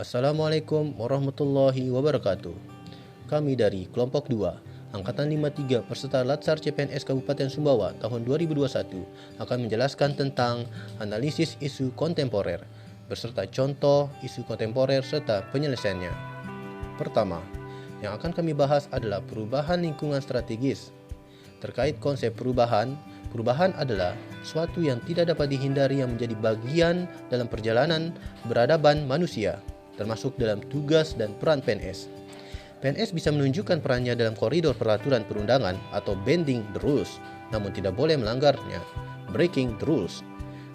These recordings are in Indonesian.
Assalamualaikum warahmatullahi wabarakatuh. Kami dari kelompok 2, Angkatan 53 peserta Latsar CPNS Kabupaten Sumbawa tahun 2021 akan menjelaskan tentang analisis isu kontemporer beserta contoh isu kontemporer serta penyelesaiannya. Pertama, yang akan kami bahas adalah perubahan lingkungan strategis. Terkait konsep perubahan adalah suatu yang tidak dapat dihindari yang menjadi bagian dalam perjalanan peradaban manusia, termasuk dalam tugas dan peran PNS. PNS bisa menunjukkan perannya dalam koridor peraturan perundangan atau bending the rules, namun tidak boleh melanggarnya, breaking the rules.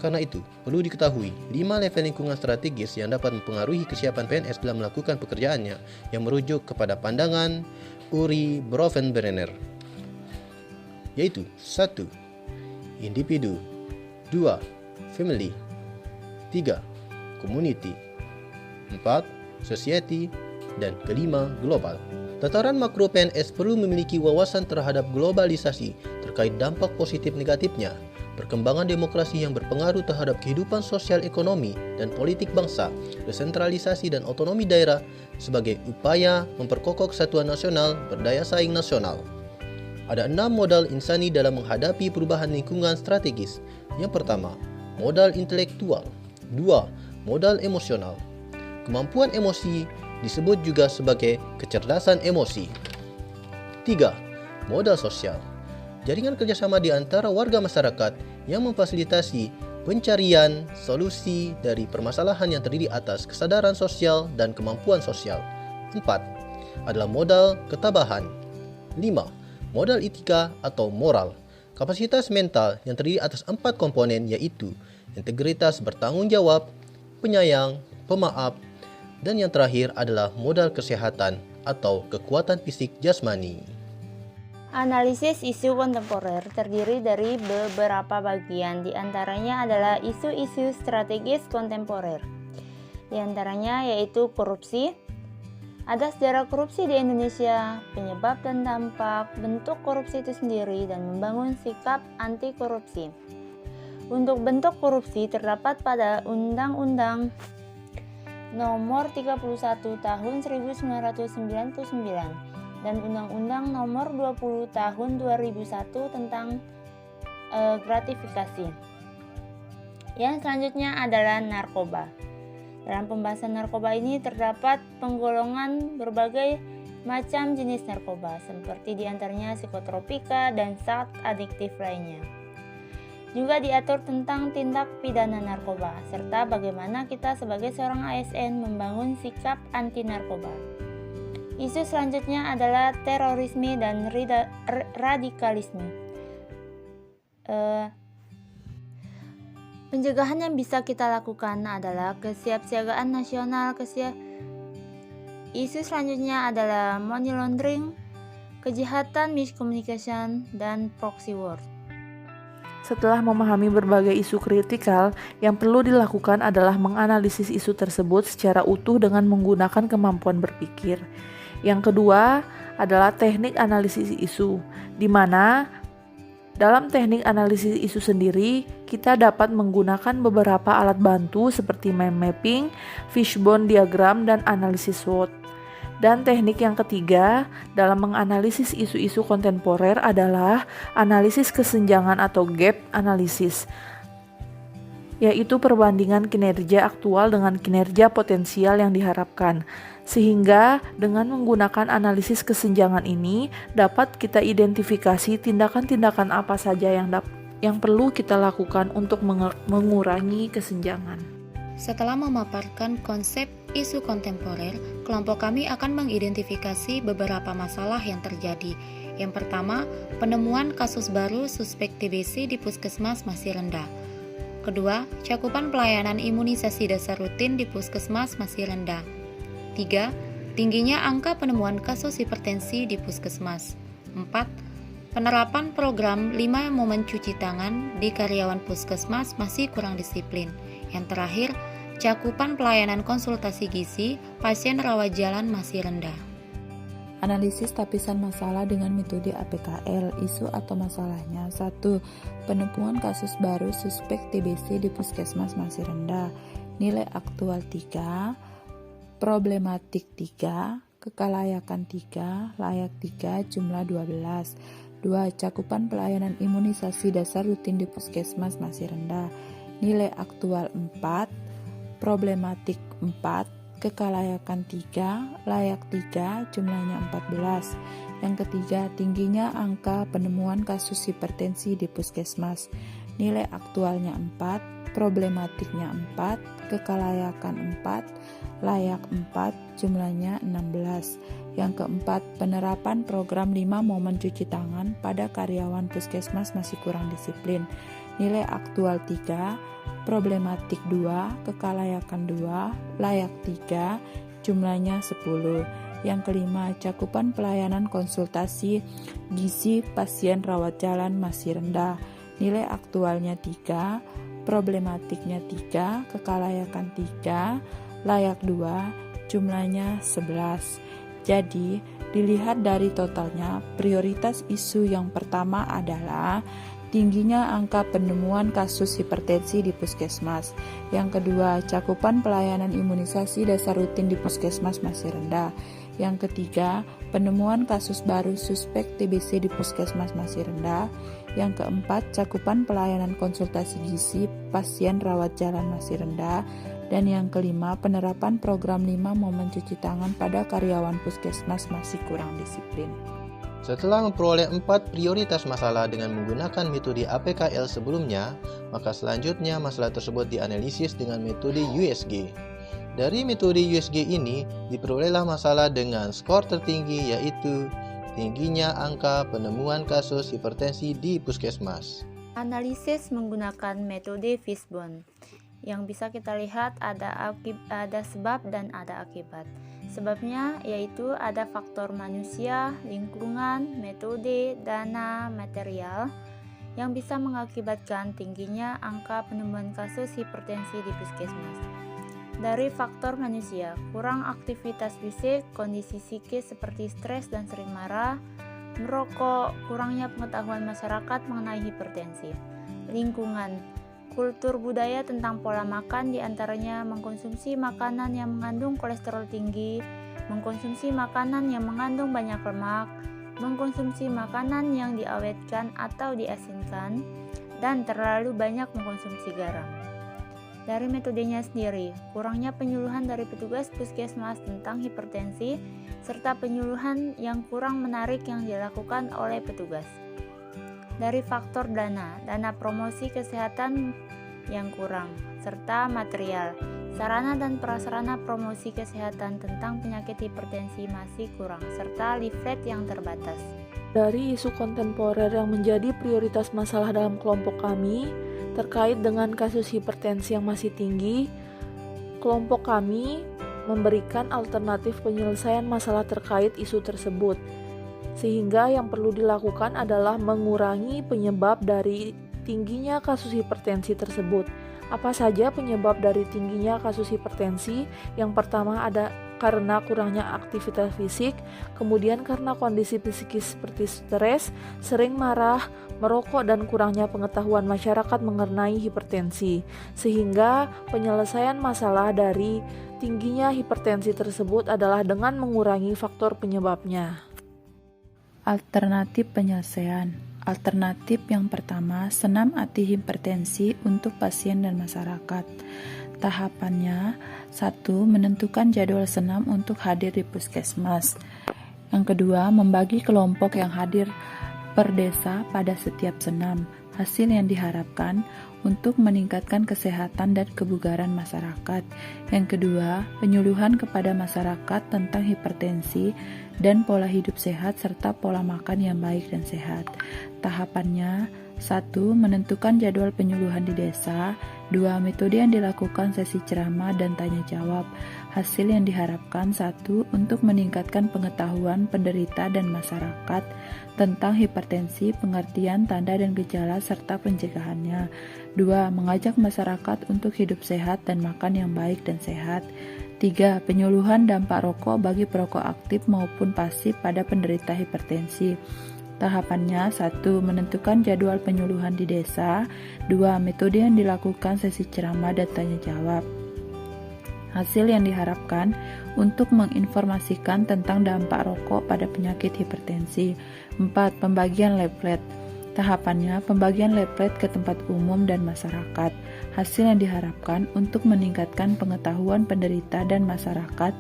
Karena itu, perlu diketahui 5 level lingkungan strategis yang dapat mempengaruhi kesiapan PNS dalam melakukan pekerjaannya yang merujuk kepada pandangan Uri Bronfenbrenner, yaitu 1. Individu, 2. Family, 3. Community, 4. Society, dan kelima, global. Tataran makro PNS perlu memiliki wawasan terhadap globalisasi terkait dampak positif negatifnya, perkembangan demokrasi yang berpengaruh terhadap kehidupan sosial ekonomi dan politik bangsa, desentralisasi dan otonomi daerah sebagai upaya memperkokoh kesatuan nasional, berdaya saing nasional. Ada 6 modal insani dalam menghadapi perubahan lingkungan strategis. Yang pertama, modal intelektual. 2. Modal emosional. Kemampuan emosi disebut juga sebagai kecerdasan emosi. 3. Modal sosial. Jaringan kerjasama di antara warga masyarakat yang memfasilitasi pencarian solusi dari permasalahan yang terdiri atas kesadaran sosial dan kemampuan sosial. 4. Adalah modal ketabahan. 5. Modal etika atau moral. Kapasitas mental yang terdiri atas 4 komponen, yaitu integritas bertanggung jawab, penyayang, pemaaf, dan yang terakhir adalah modal kesehatan atau kekuatan fisik jasmani. Analisis isu kontemporer terdiri dari beberapa bagian, di antaranya adalah isu-isu strategis kontemporer. Di antaranya yaitu korupsi. Ada sejarah korupsi di Indonesia, penyebab dan dampak, bentuk korupsi itu sendiri, dan membangun sikap anti korupsi. Untuk bentuk korupsi terdapat pada Undang-Undang Nomor 31 Tahun 1999 dan Undang-Undang Nomor 20 Tahun 2001 tentang gratifikasi. Yang selanjutnya adalah narkoba. Dalam pembahasan narkoba ini terdapat penggolongan berbagai macam jenis narkoba, seperti diantaranya psikotropika dan zat adiktif lainnya. Juga diatur tentang tindak pidana narkoba, serta bagaimana kita sebagai seorang ASN membangun sikap anti narkoba. Isu selanjutnya adalah terorisme dan radikalisme. Pencegahan yang bisa kita lakukan adalah kesiapsiagaan nasional. Isu selanjutnya adalah money laundering, kejahatan miscommunication, dan proxy war. Setelah memahami berbagai isu kritikal, yang perlu dilakukan adalah menganalisis isu tersebut secara utuh dengan menggunakan kemampuan berpikir. Yang kedua adalah teknik analisis isu, di mana dalam teknik analisis isu sendiri, kita dapat menggunakan beberapa alat bantu seperti mind mapping, fishbone diagram, dan analisis SWOT. Dan teknik yang ketiga dalam menganalisis isu-isu kontemporer adalah analisis kesenjangan atau gap analisis, yaitu perbandingan kinerja aktual dengan kinerja potensial yang diharapkan. Sehingga dengan menggunakan analisis kesenjangan ini dapat kita identifikasi tindakan-tindakan apa saja yang perlu kita lakukan untuk mengurangi kesenjangan. Setelah memaparkan konsep isu kontemporer, kelompok kami akan mengidentifikasi beberapa masalah yang terjadi. Yang pertama, penemuan kasus baru suspek TBC di puskesmas masih rendah. Kedua, cakupan pelayanan imunisasi dasar rutin di puskesmas masih rendah. 3. Tingginya angka penemuan kasus hipertensi di puskesmas. 4. Penerapan program 5 momen cuci tangan di karyawan puskesmas masih kurang disiplin. Yang terakhir, cakupan pelayanan konsultasi gizi pasien rawat jalan masih rendah. Analisis tapisan masalah dengan metode APKL. Isu atau masalahnya: 1. Penemuan kasus baru suspek TBC di puskesmas masih rendah. Nilai aktual 3. problematik 3, kekalayakan 3, layak 3, jumlah 12. 2. Cakupan pelayanan imunisasi dasar rutin di puskesmas masih rendah. Nilai aktual 4, problematik 4, kekalayakan 3, layak 3, jumlahnya 14. Yang ketiga, tingginya angka penemuan kasus hipertensi di puskesmas. Nilai aktualnya 4, problematiknya 4, kekalayakan 4, layak 4, jumlahnya 16. Yang keempat, penerapan program 5 momen cuci tangan pada karyawan puskesmas masih kurang disiplin. Nilai aktual 3, problematik 2, kekalayakan 2, layak 3, jumlahnya 10. Yang kelima, cakupan pelayanan konsultasi gizi pasien rawat jalan masih rendah. Nilai aktualnya 3, problematiknya 3, kekalayakan 3, layak 2, jumlahnya 11. Jadi, dilihat dari totalnya, prioritas isu yang pertama adalah tingginya angka penemuan kasus hipertensi di puskesmas. Yang kedua, cakupan pelayanan imunisasi dasar rutin di puskesmas masih rendah. Yang ketiga, penemuan kasus baru suspek TBC di puskesmas masih rendah. Yang keempat, cakupan pelayanan konsultasi gizi pasien rawat jalan masih rendah. Dan yang kelima, penerapan program 5 momen cuci tangan pada karyawan puskesmas masih kurang disiplin. Setelah memperoleh 4 prioritas masalah dengan menggunakan metode APKL sebelumnya, maka selanjutnya masalah tersebut dianalisis dengan metode USG. Dari metode USG ini, diperolehlah masalah dengan skor tertinggi, yaitu tingginya angka penemuan kasus hipertensi di puskesmas. Analisis menggunakan metode Fishbone. Yang bisa kita lihat ada sebab dan ada akibat. Sebabnya yaitu ada faktor manusia, lingkungan, metode, dana, material yang bisa mengakibatkan tingginya angka penemuan kasus hipertensi di puskesmas. Dari faktor manusia, kurang aktivitas fisik, kondisi psikis seperti stres dan sering marah, merokok, kurangnya pengetahuan masyarakat mengenai hipertensi. Lingkungan, kultur budaya tentang pola makan diantaranya mengkonsumsi makanan yang mengandung kolesterol tinggi, mengkonsumsi makanan yang mengandung banyak lemak, mengkonsumsi makanan yang diawetkan atau diasinkan, dan terlalu banyak mengkonsumsi garam. Dari metodenya sendiri, kurangnya penyuluhan dari petugas puskesmas tentang hipertensi, serta penyuluhan yang kurang menarik yang dilakukan oleh petugas. Dari faktor dana promosi kesehatan yang kurang, serta material, sarana dan prasarana promosi kesehatan tentang penyakit hipertensi masih kurang, serta leaflet yang terbatas. Dari isu kontemporer yang menjadi prioritas masalah dalam kelompok kami, terkait dengan kasus hipertensi yang masih tinggi, kelompok kami memberikan alternatif penyelesaian masalah terkait isu tersebut. Sehingga yang perlu dilakukan adalah mengurangi penyebab dari tingginya kasus hipertensi tersebut. Apa saja penyebab dari tingginya kasus hipertensi? Yang pertama ada karena kurangnya aktivitas fisik, kemudian karena kondisi psikis seperti stres, sering marah, merokok, dan kurangnya pengetahuan masyarakat mengenai hipertensi. Sehingga penyelesaian masalah dari tingginya hipertensi tersebut adalah dengan mengurangi faktor penyebabnya. Alternatif penyelesaian. Alternatif yang pertama, senam anti-hipertensi untuk pasien dan masyarakat. Tahapannya, 1. Menentukan jadwal senam untuk hadir di puskesmas. Yang kedua, membagi kelompok yang hadir per desa pada setiap senam. Hasil yang diharapkan untuk meningkatkan kesehatan dan kebugaran masyarakat. Yang kedua, penyuluhan kepada masyarakat tentang hipertensi dan pola hidup sehat serta pola makan yang baik dan sehat. Tahapannya, 1. Menentukan jadwal penyuluhan di desa. 2. Metode yang dilakukan sesi ceramah dan tanya jawab. Hasil yang diharapkan 1. Untuk meningkatkan pengetahuan penderita dan masyarakat tentang hipertensi, pengertian, tanda dan gejala serta pencegahannya. 2. Mengajak masyarakat untuk hidup sehat dan makan yang baik dan sehat. 3. Penyuluhan dampak rokok bagi perokok aktif maupun pasif pada penderita hipertensi. Tahapannya 1. Menentukan jadwal penyuluhan di desa. 2. Metode yang dilakukan sesi ceramah dan tanya jawab. Hasil yang diharapkan untuk menginformasikan tentang dampak rokok pada penyakit hipertensi. 4. Pembagian leaflet. Tahapannya, pembagian leaflet ke tempat umum dan masyarakat. Hasil yang diharapkan untuk meningkatkan pengetahuan penderita dan masyarakat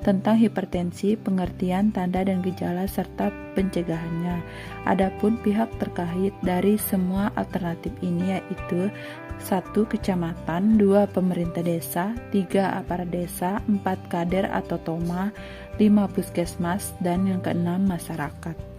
tentang hipertensi, pengertian, tanda dan gejala, serta pencegahannya. Adapun pihak terkait dari semua alternatif ini yaitu 1. Kecamatan, 2. Pemerintah desa, 3. Aparat desa, 4. Kader atau Toma, 5. Puskesmas, dan yang keenam masyarakat.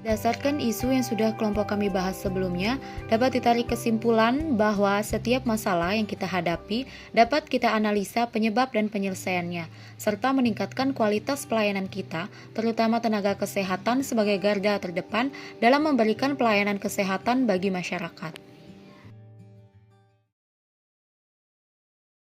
Berdasarkan isu yang sudah kelompok kami bahas sebelumnya, dapat ditarik kesimpulan bahwa setiap masalah yang kita hadapi dapat kita analisa penyebab dan penyelesaiannya, serta meningkatkan kualitas pelayanan kita, terutama tenaga kesehatan sebagai garda terdepan dalam memberikan pelayanan kesehatan bagi masyarakat.